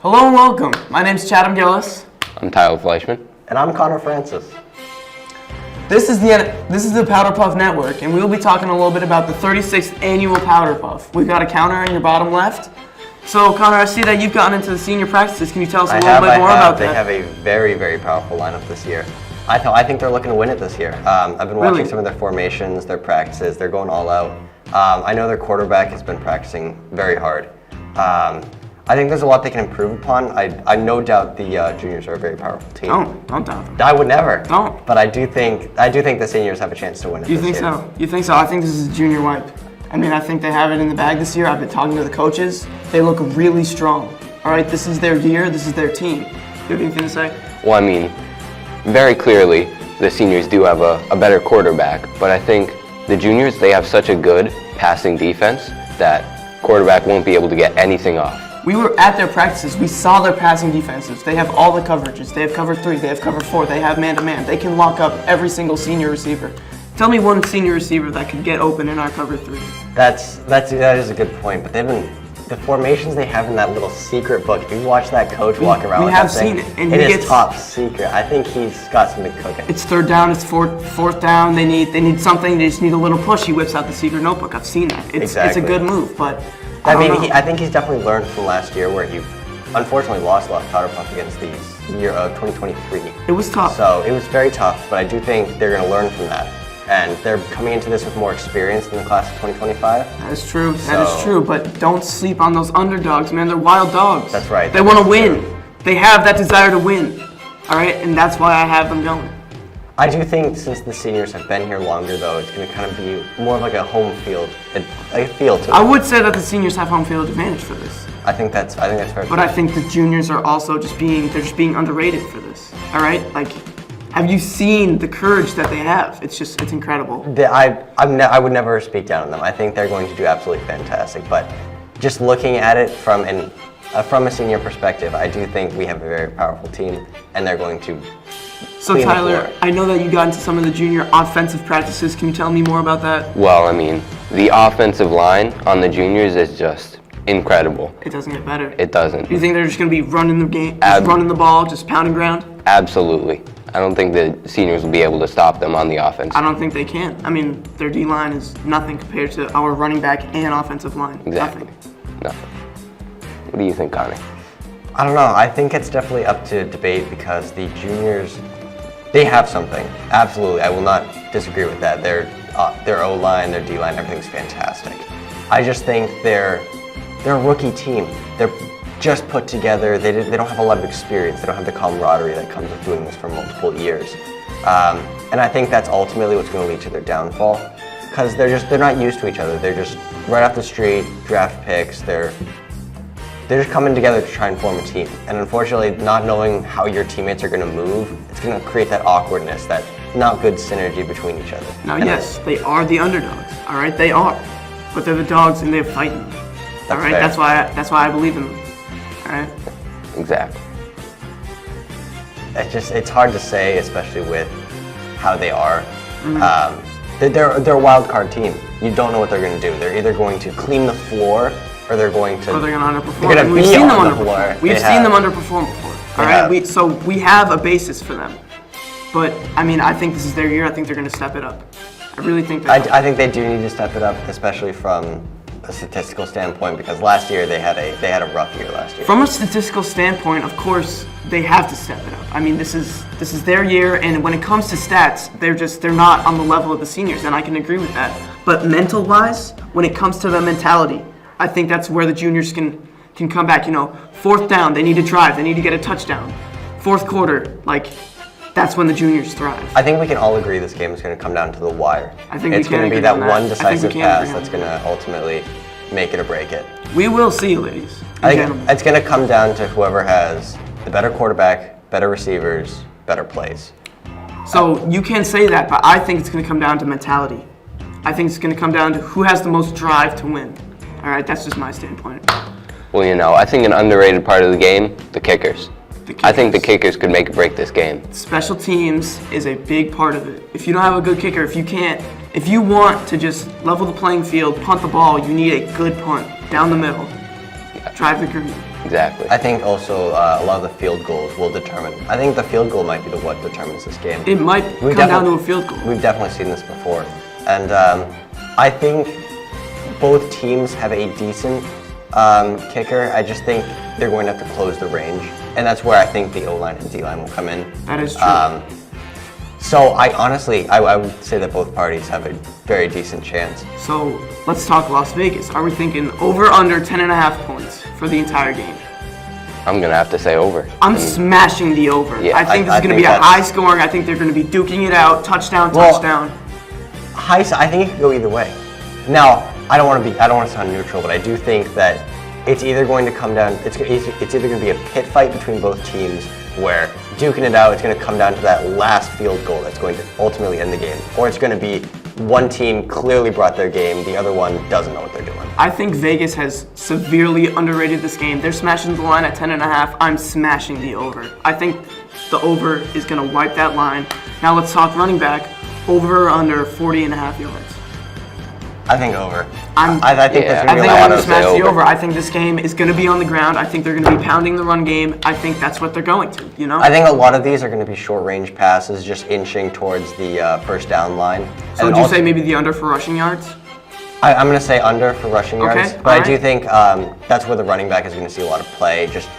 Hello and welcome. My name's Chatham Gillis. I'm Tyler Fleischman. And I'm Connor Francis. This is the Powder Puff Network, and we'll be talking a little bit about the 36th annual Powder Puff. We've got a counter in your bottom left. So, Connor, I see that you've gotten into the senior practices. Can you tell us a little bit more about that? They have a very, very powerful lineup this year. I think they're looking to win it this year. I've been watching some of their formations, their practices. They're going all out. I know their quarterback has been practicing very hard. I think there's a lot they can improve upon. I no doubt the juniors are a very powerful team. Don't doubt them. I would never. Don't. But I do think the seniors have a chance to win it. You think so? You think so? I think this is a junior wipe. I mean, I think they have it in the bag this year. I've been talking to the coaches. They look really strong. All right, this is their year. This is their team. You have anything to say? Well, I mean, very clearly the seniors do have a better quarterback, but I think the juniors, they have such a good passing defense that quarterback won't be able to get anything off. We were at their practices. We saw their passing defenses. They have all the coverages. They have cover 3. They have cover 4. They have man-to-man. They can lock up every single senior receiver. Tell me one senior receiver that could get open in our cover 3. That is a good point. But the formations they have in that little secret book. If you watch that coach walk around with that thing, it is top secret. I think he's got something cooking. It's third down. It's fourth down. They need something. They just need a little push. He whips out the secret notebook. I've seen that. It's a good move, but. I think he's definitely learned from last year where he unfortunately lost a lot of powder puff against the year of 2023. It was tough. So it was very tough, but I do think they're going to learn from that. And they're coming into this with more experience than the class of 2025. That is true. That is true, but don't sleep on those underdogs, man. They're wild dogs. That's right. They want to win. They have that desire to win. All right, and that's why I have them going. I do think since the seniors have been here longer, though, it's going to kind of be more of like a home field, a feel to it. I would say that the seniors have home field advantage for this. I think that's fair. But I think the juniors are also just being underrated for this. All right, like, have you seen the courage that they have? It's incredible. I would never speak down on them. I think they're going to do absolutely fantastic. But just looking at it from a senior perspective, I do think we have a very powerful team, and they're going to. So Tyler, I know that you got into some of the junior offensive practices. Can you tell me more about that? Well, I mean, the offensive line on the juniors is just incredible. It doesn't get better. It doesn't. You think they're just going to be running the game, running the ball, just pounding ground? Absolutely. I don't think the seniors will be able to stop them on the offense. I don't think they can. I mean, their D-line is nothing compared to our running back and offensive line. Exactly. Nothing. What do you think, Connie? I don't know. I think it's definitely up to debate because the juniors, they have something. Absolutely. I will not disagree with that. Their O-line, their D-line, everything's fantastic. I just think they're a rookie team. They're just put together. They don't have a lot of experience. They don't have the camaraderie that comes with doing this for multiple years. And I think that's ultimately what's going to lead to their downfall because they're not used to each other. They're just right off the street, draft picks. They're just coming together to try and form a team. And unfortunately, not knowing how your teammates are going to move, it's going to create that awkwardness, that not good synergy between each other. Now, yes, they are the underdogs, all right? They are. But they're the dogs and they're fighting. All right? That's why I believe in them. All right? Exactly. It's hard to say, especially with how they are. Mm-hmm. They're a wild card team. You don't know what they're going to do. They're either going to clean the floor or they're going to. Or they're going to underperform. They're going to be on the floor. We've seen them underperform before. All right. So we have a basis for them. But I mean, I think this is their year. I think they're going to step it up. I really think that. I think they do need to step it up, especially from a statistical standpoint, because last year they had a rough year last year. From a statistical standpoint, of course, they have to step it up. I mean, this is their year, and when it comes to stats, they're not on the level of the seniors, and I can agree with that. But mental-wise, when it comes to the mentality, I think that's where the juniors can come back. You know, fourth down, they need to drive, they need to get a touchdown. Fourth quarter, like, that's when the juniors thrive. I think we can all agree this game is going to come down to the wire. I think it's going to be that one decisive pass that's that. going to ultimately make it or break it. We will see, ladies. I think it's going to come down to whoever has the better quarterback, better receivers, better plays. So you can say that, but I think it's going to come down to mentality. I think it's going to come down to who has the most drive to win. All right, that's just my standpoint. Well, you know, I think an underrated part of the game, the kickers. I think the kickers could make or break this game. Special teams is a big part of it. If you don't have a good kicker, if you want to just level the playing field, punt the ball, you need a good punt down the middle. Drive the green. Exactly. I think also a lot of the field goals will determine. I think the field goal might be what determines this game. It might come down to a field goal. We've definitely seen this before. And I think both teams have a decent kicker. I just think they're going to have to close the range. And that's where I think the O-line and D-line will come in. That is true. So I would say that both parties have a very decent chance. So let's talk Las Vegas. Are we thinking over under 10.5 points for the entire game? I'm going to have to say over. I'm smashing the over. Yeah, I think this is going to be a high scoring. I think they're going to be duking it out, touchdown. I think it could go either way. Now, I don't want to sound neutral, but I do think that it's either going to come down. It's either going to be a pit fight between both teams, where duking it out, it's going to come down to that last field goal that's going to ultimately end the game, or it's going to be one team clearly brought their game, the other one doesn't know what they're doing. I think Vegas has severely underrated this game. They're smashing the line at 10.5. I'm smashing the over. I think the over is going to wipe that line. Now let's talk running back. Over or under 40.5 yards. I think over. I think I'm going to smash the over. I think this game is going to be on the ground. I think they're going to be pounding the run game. I think that's what they're going to, you know? I think a lot of these are going to be short-range passes, just inching towards the first down line. So would you say maybe the under for rushing yards? I'm going to say under for rushing yards, but right. I do think that's where the running back is going to see a lot of play, just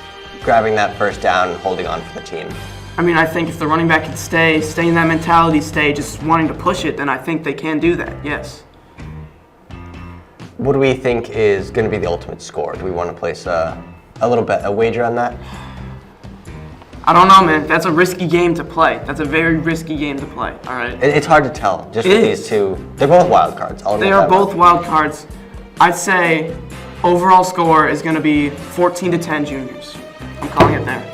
grabbing that first down and holding on for the team. I mean, I think if the running back can stay in that mentality, stay just wanting to push it, then I think they can do that, yes. What do we think is going to be the ultimate score? Do we want to place a wager on that? I don't know, man. That's a risky game to play. That's a very risky game to play, all right? It's hard to tell, just with these two. They're both wild cards. They are both wild cards. I'd say overall score is going to be 14-10 Juniors. I'm calling it there.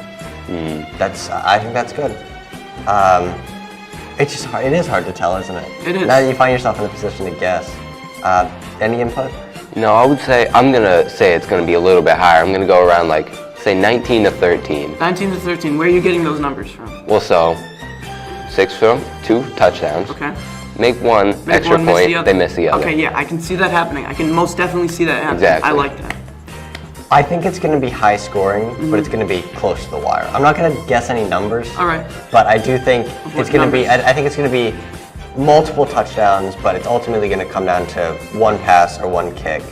I think that's good. It's just hard. It is hard to tell, isn't it? It is. Now that you find yourself in a position to guess. Any input? No, I'm going to say it's going to be a little bit higher. I'm going to go around say 19-13. 19-13. Where are you getting those numbers from? Well, so 6 from 2 touchdowns. Okay. Make one extra point, they miss the other. Okay, yeah, I can see that happening. I can most definitely see that happening. Exactly. I like that. I think it's going to be high scoring, but it's going to be close to the wire. I'm not going to guess any numbers. All right. But I do think it's going to be. I think it's going to be multiple touchdowns, but it's ultimately going to come down to one pass or one kick.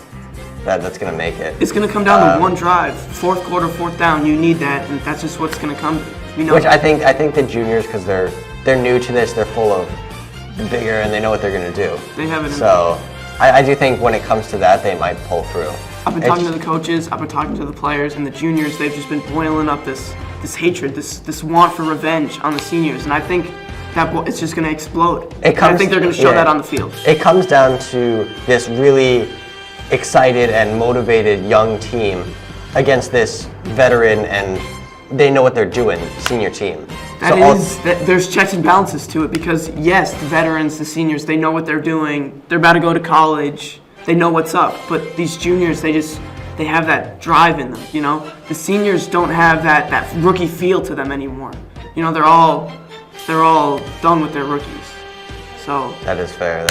That's going to make it. It's going to come down to one drive, fourth quarter, fourth down. You need that, and that's just what's going to come. You know. Which I think the juniors, because they're new to this, they're full of vigor and they know what they're going to do. They have it. So I do think when it comes to that, they might pull through. I've been talking to the coaches, I've been talking to the players, and the juniors, they've just been boiling up this hatred, this want for revenge on the seniors, and I think that it's just going to explode. I think they're going to show that on the field. It comes down to this really excited and motivated young team against this veteran and they know what they're doing senior team. There's checks and balances to it because, yes, the veterans, the seniors, they know what they're doing. They're about to go to college. They know what's up. But these juniors, they have that drive in them, you know? The seniors don't have that rookie feel to them anymore. You know, they're all done with their rookies. So That is fair.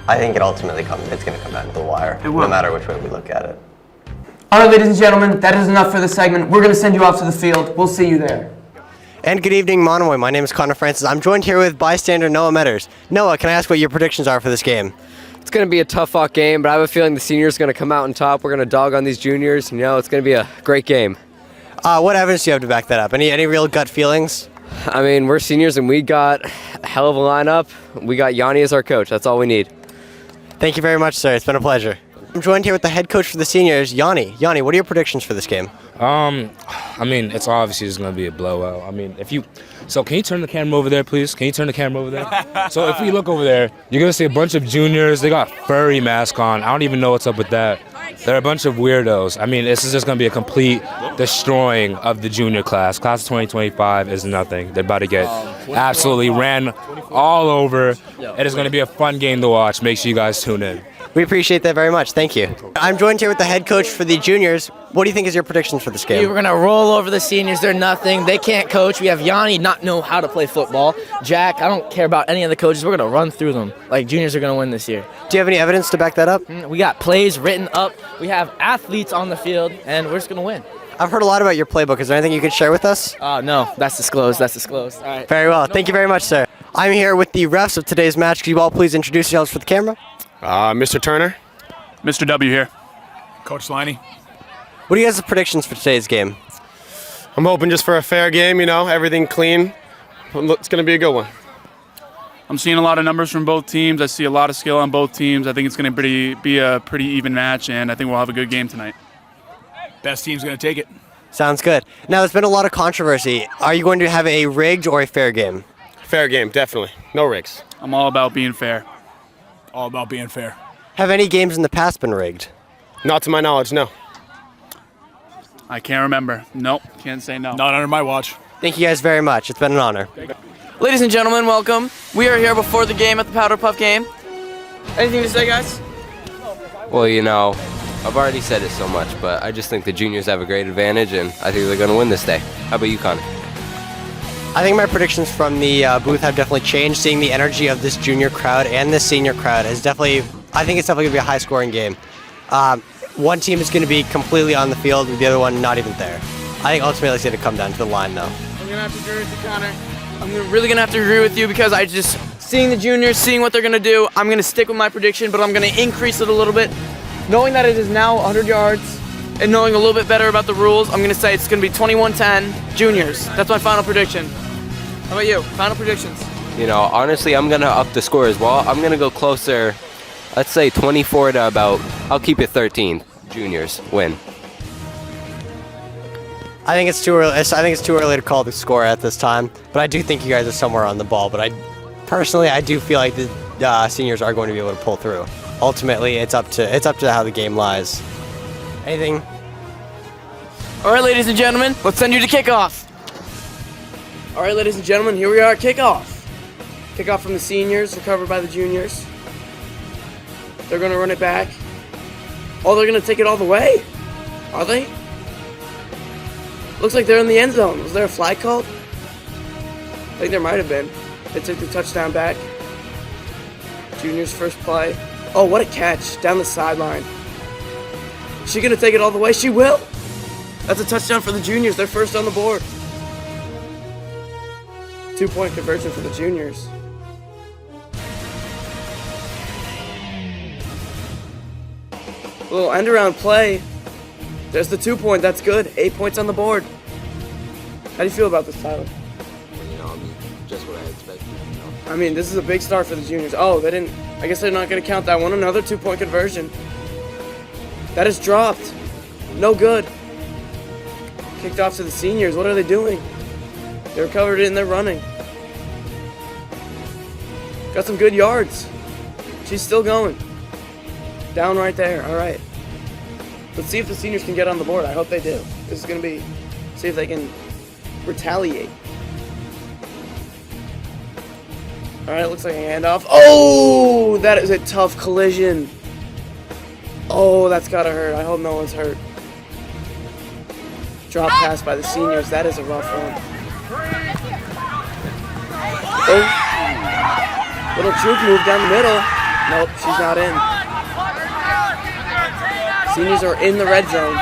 I think it's going to come down to the wire, no matter which way we look at it. All right, ladies and gentlemen, that is enough for this segment. We're going to send you off to the field. We'll see you there. And good evening, Monomoy. My name is Connor Francis. I'm joined here with bystander Noah Metters. Noah, can I ask what your predictions are for this game? It's going to be a tough-fought game, but I have a feeling the seniors are going to come out on top. We're going to dog on these juniors. You know, it's going to be a great game. What evidence do you have to back that up? Any real gut feelings? I mean, we're seniors, and we got a hell of a lineup. We got Yanni as our coach. That's all we need. Thank you very much, sir. It's been a pleasure. I'm joined here with the head coach for the seniors, Yanni. Yanni, what are your predictions for this game? I mean, it's obviously just going to be a blowout. I mean, so can you turn the camera over there, please? Can you turn the camera over there? So if we look over there, you're going to see a bunch of juniors. They got furry masks on. I don't even know what's up with that. They're a bunch of weirdos. I mean, this is just going to be a complete destroying of the junior class. Class of 2025 is nothing. They're about to get absolutely ran all over. It is going to be a fun game to watch. Make sure you guys tune in. We appreciate that very much. Thank you. I'm joined here with the head coach for the juniors. What do you think is your predictions for this game? We're going to roll over the seniors. They're nothing. They can't coach. We have Yanni not know how to play football. Jack, I don't care about any of the coaches. We're going to run through them. Like, juniors are going to win this year. Do you have any evidence to back that up? We got plays written up. We have athletes on the field, and we're just going to win. I've heard a lot about your playbook. Is there anything you could share with us? No, that's disclosed. That's disclosed. All right. Very well. Thank you very much, sir. I'm here with the refs of today's match. Could you all please introduce yourselves for the camera? Mr. Turner. Mr. W here. Coach Sliney. What are you guys' predictions for today's game? I'm hoping just for a fair game, everything clean. It's going to be a good one. I'm seeing a lot of numbers from both teams. I see a lot of skill on both teams. I think it's going to be a pretty even match, and I think we'll have a good game tonight. Best team's going to take it. Sounds good. Now, there's been a lot of controversy. Are you going to have a rigged or a fair game? Fair game, definitely. No rigs. I'm all about being fair. All about being fair. Have any games in the past been rigged? Not to my knowledge, no. I can't remember. Nope, can't say no. Not under my watch. Thank you guys very much. It's been an honor. Ladies and gentlemen, welcome. We are here before the game at the Powder Puff game. Anything to say, guys? Well, I've already said it so much, but I just think the juniors have a great advantage, and I think they're going to win this day. How about you, Connor? I think my predictions from the booth have definitely changed. Seeing the energy of this junior crowd and this senior crowd is definitely, I think it's definitely going to be a high-scoring game. One team is going to be completely on the field, the other one not even there. I think ultimately it's going to come down to the line, though. I'm going to have to agree with you, Connor. I'm really going to have to agree with you because I just, seeing the juniors, seeing what they're going to do, I'm going to stick with my prediction, but I'm going to increase it a little bit. Knowing that it is now 100 yards and knowing a little bit better about the rules, I'm going to say it's going to be 21-10 juniors. That's my final prediction. How about you? Final predictions? Honestly, I'm going to up the score as well. I'm going to go closer, let's say 24 to about, I'll keep it 13. Juniors win. I think it's too early. I think it's too early to call the score at this time, but I do think you guys are somewhere on the ball. But I do feel like the seniors are going to be able to pull through. Ultimately, it's up to how the game lies. Anything? All right, ladies and gentlemen, let's send you to kickoff. All right, ladies and gentlemen, here we are at kickoff. Kickoff from the seniors, recovered by the juniors. They're going to run it back. Oh, they're going to take it all the way? Are they? Looks like they're in the end zone. Was there a flag called? I think there might have been. They took the touchdown back. Juniors' first play. Oh, what a catch. Down the sideline. Is she going to take it all the way? She will. That's a touchdown for the juniors. They're first on the board. 2-point conversion for the juniors. A little end-around play. There's the 2-point. That's good. 8 points on the board. How do you feel about this, Tyler? Just what I expected. I mean, this is a big start for the juniors. Oh, they didn't. I guess they're not going to count that one. Another 2-point conversion. That is dropped. No good. Kicked off to the seniors. What are they doing? They recovered it and they're running. Got some good yards. She's still going. Down right there. All right. Let's see if the seniors can get on the board. I hope they do. This is going to be, see if they can retaliate. All right, looks like a handoff. Oh, that is a tough collision. Oh, that's got to hurt. I hope no one's hurt. Drop pass by the seniors. That is a rough one. Oh. Little juke move down the middle. Nope, she's not in. Seniors are in the red zone.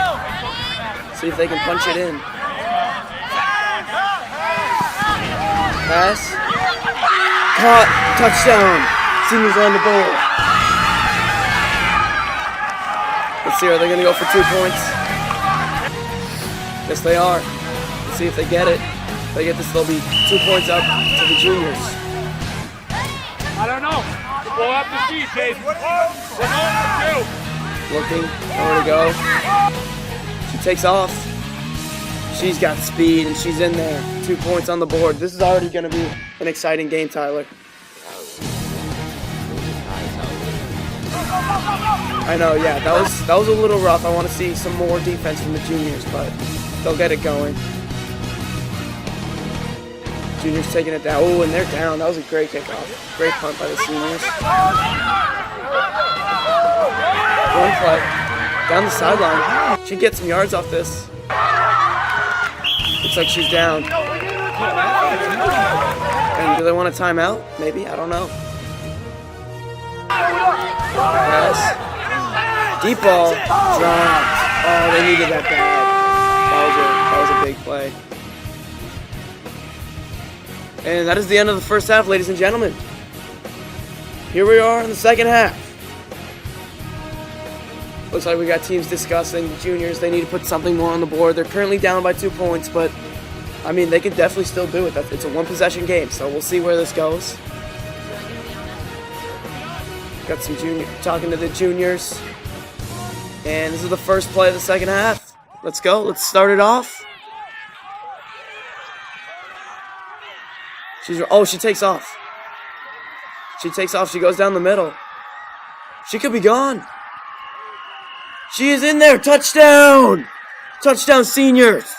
See if they can punch it in. Pass. Caught. Touchdown. Seniors are on the board. Let's see, are they going to go for 2 points? Yes, they are. Let's see if they get it. If they get this, they'll be 2 points up to the juniors. I don't know. We'll have to see, Chase. We're going for 2. Looking, nowhere to go. She takes off. She's got speed and she's in there. 2 points on the board. This is already going to be an exciting game, Tyler. I know, yeah, that was a little rough. I want to see some more defense from the juniors, but they'll get it going. Juniors taking it down. Oh, and they're down. That was a great kickoff. Great punt by the seniors. Run play. Down the sideline. She gets some yards off this. Looks like she's down. And do they want a timeout? Maybe, I don't know. Pass. Deep ball. Dropped. Oh, they needed that bad. That was a big play. And that is the end of the first half, ladies and gentlemen. Here we are in the second half. Looks like we got teams discussing juniors. They need to put something more on the board. They're currently down by 2 points, but I mean, they could definitely still do it. It's a one-possession game, so we'll see where this goes. Got some talking to the juniors. And this is the first play of the second half. Let's go. Let's start it off. She takes off. She takes off. She goes down the middle. She could be gone. She is in there. Touchdown! Touchdown, seniors.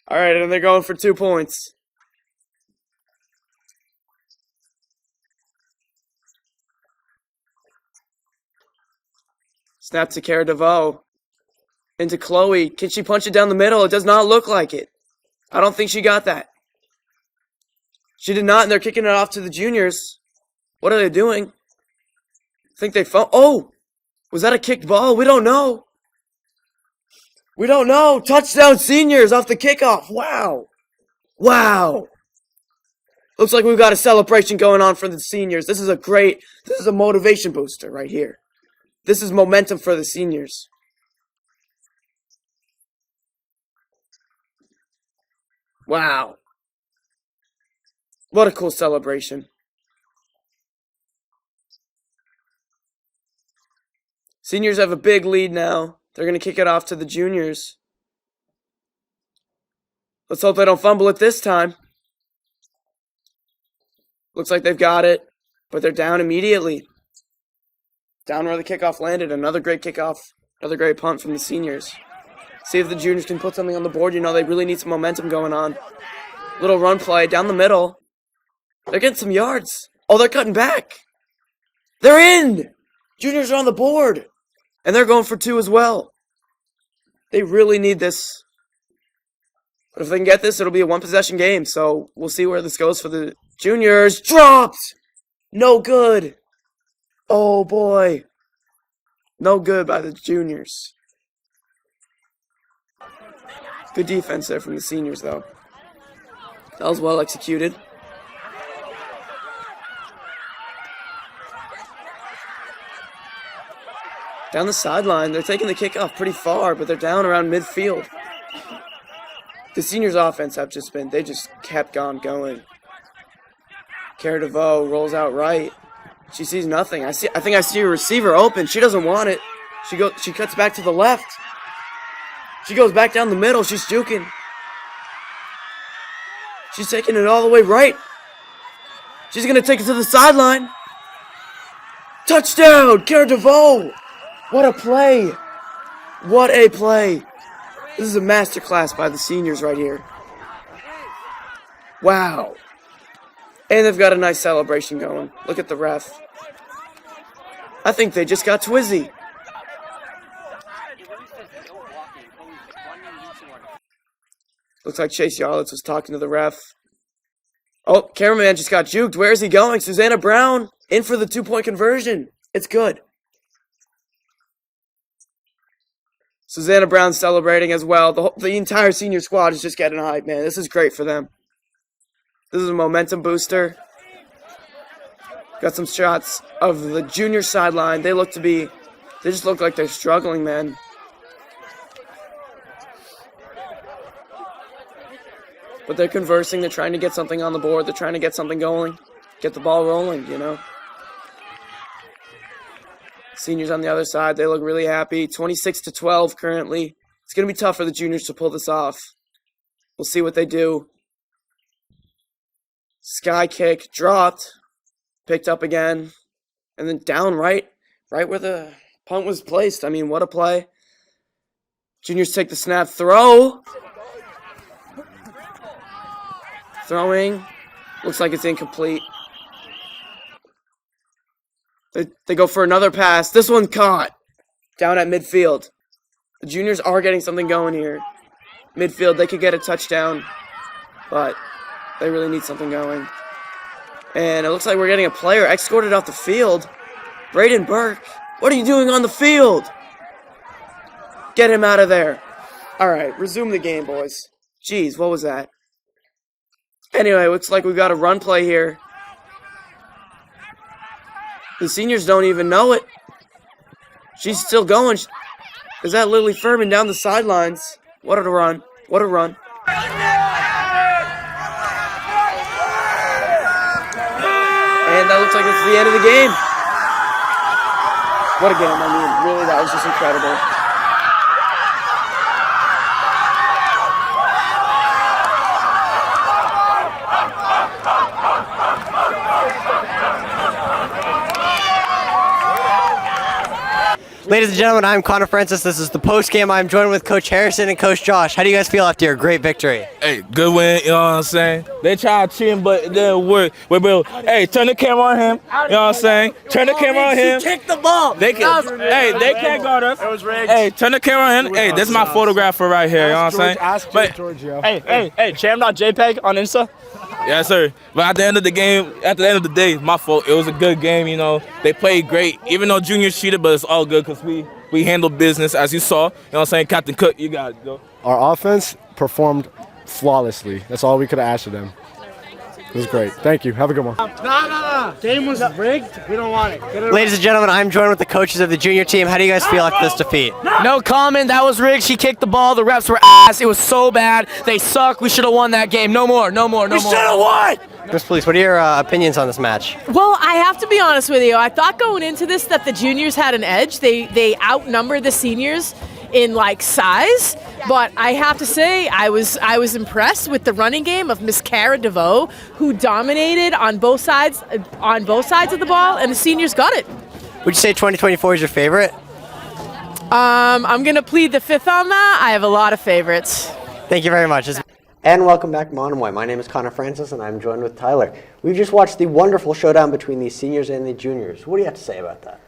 All right, and they're going for 2 points. Snap to Cara DeVoe. Into Chloe. Can she punch it down the middle? It does not look like it. I don't think she got that. She did not, and they're kicking it off to the juniors. What are they doing? I think they found... Oh! Was that a kicked ball? We don't know. We don't know. Touchdown, seniors off the kickoff. Wow. Wow. Looks like we've got a celebration going on for the seniors. This is a motivation booster right here. This is momentum for the seniors. Wow. What a cool celebration. Seniors have a big lead now. They're going to kick it off to the juniors. Let's hope they don't fumble it this time. Looks like they've got it, but they're down immediately. Down where the kickoff landed. Another great kickoff. Another great punt from the seniors. See if the juniors can put something on the board. You know, they really need some momentum going on. Little run play down the middle. They're getting some yards. Oh, they're cutting back. They're in. Juniors are on the board. And they're going for 2 as well. They really need this. But if they can get this, it'll be a one-possession game. So we'll see where this goes for the juniors. Dropped. No good. Oh, boy. No good by the juniors. Good defense there from the seniors, though. That was well executed. Down the sideline, they're taking the kickoff pretty far, but they're down around midfield. The seniors' offense they just kept on going. Cara DeVoe rolls out right. She sees nothing. I think I see a receiver open. She doesn't want it. She cuts back to the left. She goes back down the middle. She's juking. She's taking it all the way right. She's going to take it to the sideline. Touchdown, Cara DeVoe. What a play. What a play. This is a masterclass by the seniors right here. Wow. And they've got a nice celebration going. Look at the ref. I think they just got Twizzy. Looks like Chase Yarlitz was talking to the ref. Oh, cameraman just got juked. Where is he going? Susanna Brown in for the 2-point conversion. It's good. Susanna Brown celebrating as well. The entire senior squad is just getting hyped, man. This is great for them. This is a momentum booster. Got some shots of the junior sideline. They just look like they're struggling, man. But they're conversing. They're trying to get something on the board. They're trying to get something going. Get the ball rolling, you know. Seniors on the other side, they look really happy. 26-12 currently. It's going to be tough for the juniors to pull this off. We'll see what they do. Sky kick, dropped. Picked up again. And then down right where the punt was placed. I mean, what a play. Juniors take the snap, throw. Throwing. Looks like it's incomplete. They go for another pass. This one caught. Down at midfield. The juniors are getting something going here. Midfield, they could get a touchdown, but they really need something going. And it looks like we're getting a player escorted off the field. Braden Burke, what are you doing on the field? Get him out of there. All right, resume the game, boys. Jeez, what was that? Anyway, looks like we've got a run play here. The seniors don't even know it. She's still going. Is that Lily Furman down the sidelines? What a run. What a run. And that looks like it's the end of the game. What a game. I mean, really, that was just incredible. Ladies and gentlemen, I'm Connor Francis. This is the post game. I'm joined with Coach Harrison and Coach Josh. How do you guys feel after your great victory? Hey, good win, you know what I'm saying? They tried cheating, but it didn't work. Hey, turn the camera on him, you know what I'm saying? Turn the camera on him. Kick the ball. They can't guard us. It was rigged. Hey, turn the camera on him. Hey, this is my photographer right here, you know what I'm saying? Hey, Cham.jpg on Insta? Yes, sir. But at the end of the game, at the end of the day, my fault. It was a good game, you know. They played great, even though juniors cheated, but it's all good because we handled business, as you saw. You know what I'm saying? Captain Cook, you got it, though. Our offense performed flawlessly. That's all we could have asked of them. It was great. Thank you. Have a good one. No. Game was rigged. We don't want it. Ladies and gentlemen, I'm joined with the coaches of the junior team. How do you guys feel after this defeat? No comment. That was rigged. She kicked the ball. The refs were ass. It was so bad. They suck. We should have won that game. No more. We should have won. Chris Police, what are your opinions on this match? Well, I have to be honest with you. I thought going into this that the juniors had an edge. They outnumbered the seniors in like size, but I have to say I was impressed with the running game of Miss Cara DeVoe, who dominated on both sides of the ball, and the seniors got it. Would you say 2024 is your favorite? I'm gonna plead the fifth on that. I have a lot of favorites. Thank you very much. And welcome back, Monomoy. My name is Connor Francis, and I'm joined with Tyler. We've just watched the wonderful showdown between the seniors and the juniors. What do you have to say about that?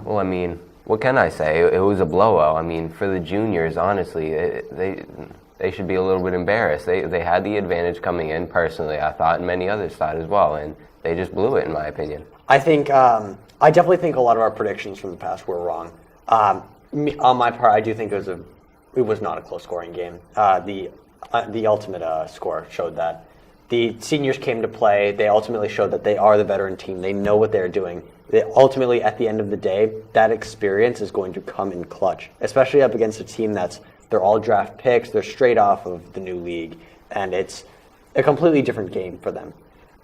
Well, I mean, what can I say? It was a blowout. I mean, for the juniors, honestly, they should be a little bit embarrassed. They had the advantage coming in, personally, I thought, and many others thought as well, and they just blew it, in my opinion. I think, I definitely think a lot of our predictions from the past were wrong. On my part, I do think it was not a close scoring game. The ultimate score showed that. The seniors came to play. They ultimately showed that they are the veteran team. They know what they're doing. Ultimately, at the end of the day, that experience is going to come in clutch, especially up against a team they're all draft picks. They're straight off of the new league, and it's a completely different game for them.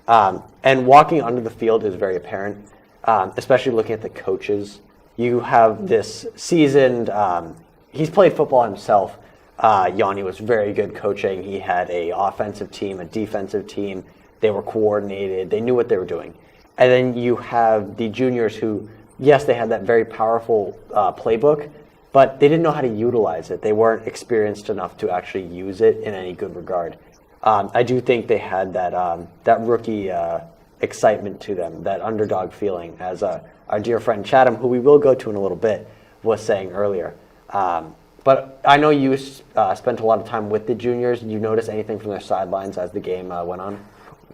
And walking onto the field is very apparent, especially looking at the coaches. You have this seasoned, he's played football himself. Yanni was very good coaching. He had an offensive team, a defensive team. They were coordinated. They knew what they were doing. And then you have the juniors who, yes, they had that very powerful playbook, but they didn't know how to utilize it. They weren't experienced enough to actually use it in any good regard. I do think they had that rookie excitement to them, that underdog feeling, as our dear friend Chatham, who we will go to in a little bit, was saying earlier. But I know you spent a lot of time with the juniors. Did you notice anything from their sidelines as the game went on?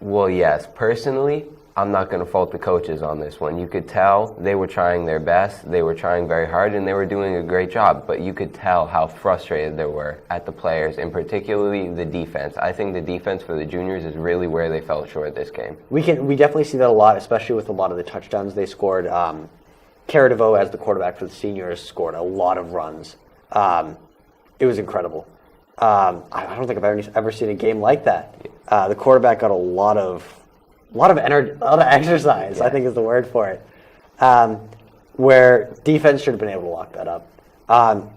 Well, yes. Personally, I'm not going to fault the coaches on this one. You could tell they were trying their best. They were trying very hard, and they were doing a great job. But you could tell how frustrated they were at the players, and particularly the defense. I think the defense for the juniors is really where they fell short this game. We definitely see that a lot, especially with a lot of the touchdowns they scored. Cara DeVoe, as the quarterback for the seniors, scored a lot of runs. It was incredible. I don't think I've ever seen a game like that. The quarterback got a lot of energy, a lot of exercise, I think is the word for it, where defense should have been able to lock that up.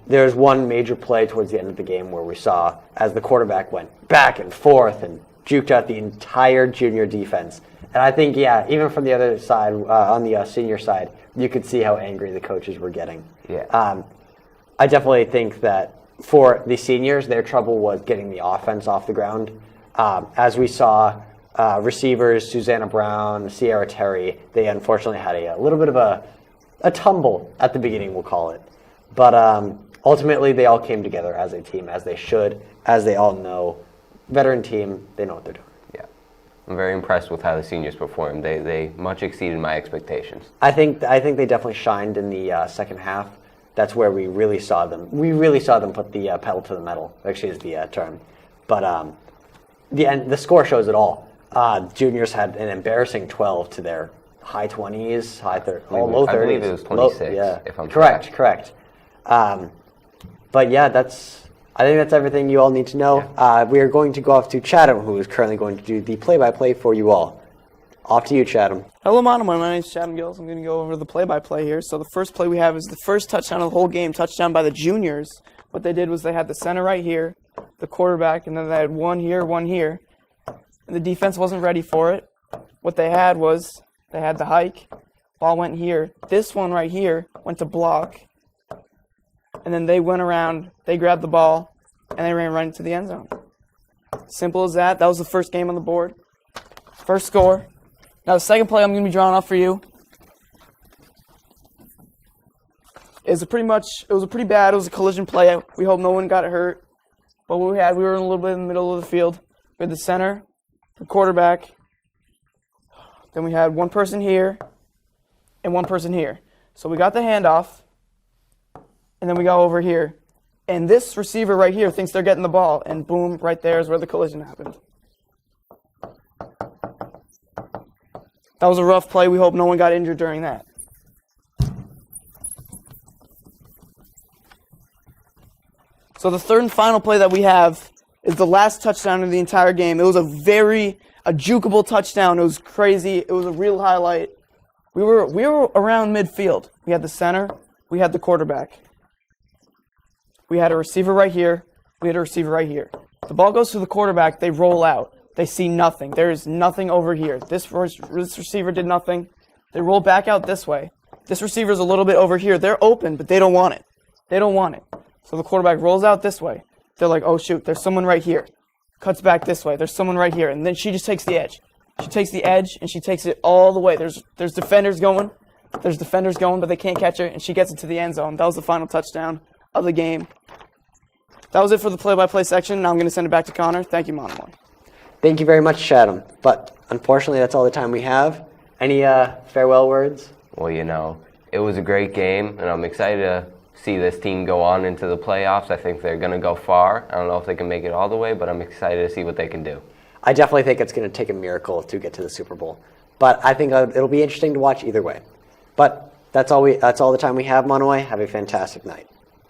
There's one major play towards the end of the game where we saw as the quarterback went back and forth and juked out the entire junior defense. And I think, even from the other side, on the senior side, you could see how angry the coaches were getting. Yeah. I definitely think that for the seniors, their trouble was getting the offense off the ground. As we saw, receivers, Susanna Brown, Sierra Terry, they unfortunately had a little bit of a tumble at the beginning, we'll call it. But ultimately, they all came together as a team, as they should, as they all know. Veteran team, they know what they're doing. Yeah. I'm very impressed with how the seniors performed. They much exceeded my expectations. I think they definitely shined in the second half. That's where we really saw them. We really saw them put the pedal to the metal, actually is the term. But the score shows it all. Juniors had an embarrassing 12 to their high 20s, low 30s. I believe it was 26, if I'm correct. But yeah, I think that's everything you all need to know. Yeah. We are going to go off to Chatham, who is currently going to do the play-by-play for you all. Off to you, Chatham. Hello, Monomoy. My name is Chatham Gills. I'm going to go over the play-by-play here. So the first play we have is the first touchdown of the whole game, touchdown by the juniors. What they did was they had the center right here, the quarterback, and then they had one here, and the defense wasn't ready for it. What they had was they had the hike, ball went here. This one right here went to block, and then they went around, they grabbed the ball, and they ran right into the end zone. Simple as that. That was the first game on the board. First score. Now the second play I'm going to be drawing up for you is it was a collision play. We hope no one got hurt. But what we were in a little bit in the middle of the field. We had the center, the quarterback. Then we had one person here and one person here. So we got the handoff, and then we got over here. And this receiver right here thinks they're getting the ball, and boom, right there is where the collision happened. That was a rough play. We hope no one got injured during that. So the third and final play that we have is the last touchdown of the entire game. It was a jukeable touchdown. It was crazy. It was a real highlight. We were around midfield. We had the center. We had the quarterback. We had a receiver right here. We had a receiver right here. The ball goes to the quarterback. They roll out. They see nothing. There is nothing over here. This receiver did nothing. They roll back out this way. This receiver's a little bit over here. They're open, but they don't want it. So the quarterback rolls out this way. They're like, oh, shoot, there's someone right here. Cuts back this way. There's someone right here. And then she just takes the edge. She takes the edge, and she takes it all the way. There's defenders going. But they can't catch her, and she gets it to the end zone. That was the final touchdown of the game. That was it for the play-by-play section. Now I'm going to send it back to Connor. Thank you, Monomoy. Thank you very much, Chatham. But unfortunately, that's all the time we have. Any farewell words? Well, it was a great game, and I'm excited to see this team go on into the playoffs. I think they're going to go far. I don't know if they can make it all the way, but I'm excited to see what they can do. I definitely think it's going to take a miracle to get to the Super Bowl. But I think it'll be interesting to watch either way. But that's all the time we have, Monomoy. Have a fantastic night.